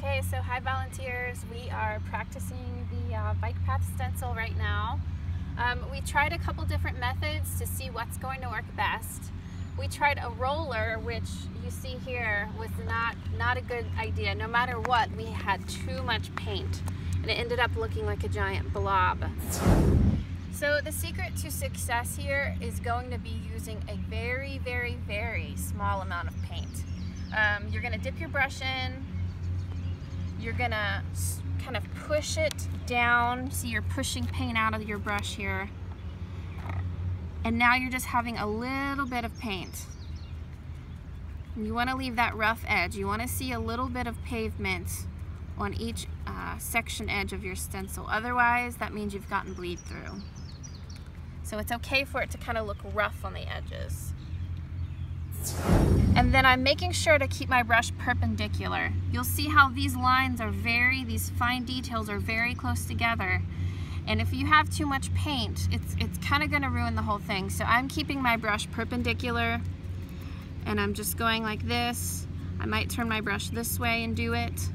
Okay, so hi volunteers. We are practicing the bike path stencil right now. We tried a couple different methods to see what's going to work best. We tried a roller, which you see here was not a good idea. No matter what, we had too much paint and it ended up looking like a giant blob. So the secret to success here is going to be using a very, very, very small amount of paint. You're going to dip your brush in. You're gonna kind of push it down. See, you're pushing paint out of your brush here. And now you're just having a little bit of paint. And you wanna leave that rough edge. You wanna see a little bit of pavement on each section edge of your stencil. Otherwise, that means you've gotten bleed through. So it's okay for it to kind of look rough on the edges. And then I'm making sure to keep my brush perpendicular. You'll see how these lines are these fine details are very close together. And if you have too much paint, it's kind of going to ruin the whole thing. So I'm keeping my brush perpendicular and I'm just going like this. I might turn my brush this way and do it.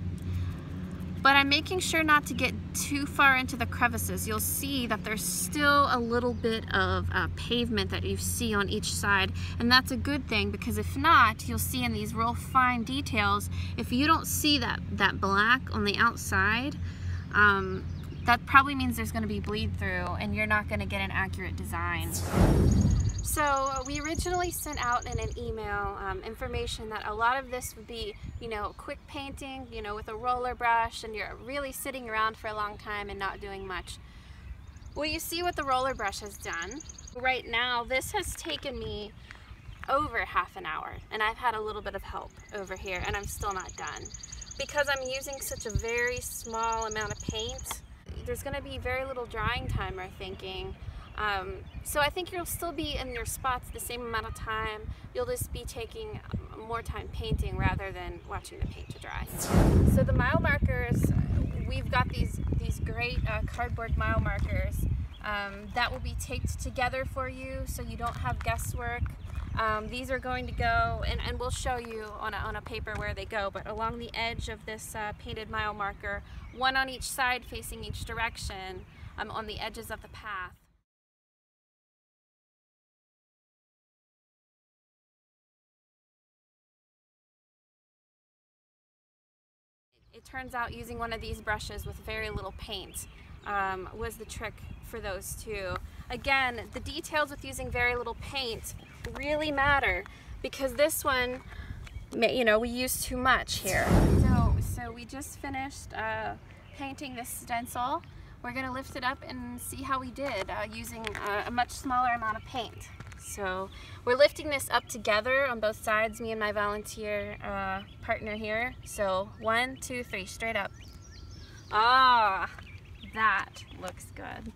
But I'm making sure not to get too far into the crevices. You'll see that there's still a little bit of pavement that you see on each side, and that's a good thing, because if not, you'll see in these real fine details, if you don't see that black on the outside, that probably means there's going to be bleed through and you're not going to get an accurate design. So we originally sent out in an email information that a lot of this would be, quick painting, with a roller brush, and you're really sitting around for a long time and not doing much. Well, you see what the roller brush has done. Right now, this has taken me over half an hour, and I've had a little bit of help over here, and I'm still not done. Because I'm using such a very small amount of paint, there's going to be very little drying time, we're thinking. So I think you'll still be in your spots the same amount of time. You'll just be taking more time painting rather than watching the paint to dry. So the mile markers, we've got these great cardboard mile markers that will be taped together for you so you don't have guesswork. These are going to go, and we'll show you on a paper where they go, but along the edge of this painted mile marker, one on each side facing each direction on the edges of the path. It turns out using one of these brushes with very little paint was the trick for those two. Again, the details with using very little paint really matter, because this one, we use too much here. So we just finished painting this stencil. We're going to lift it up and see how we did using a much smaller amount of paint. So we're lifting this up together on both sides, me and my volunteer partner here. So 1, 2, 3, straight up. Ah, that looks good.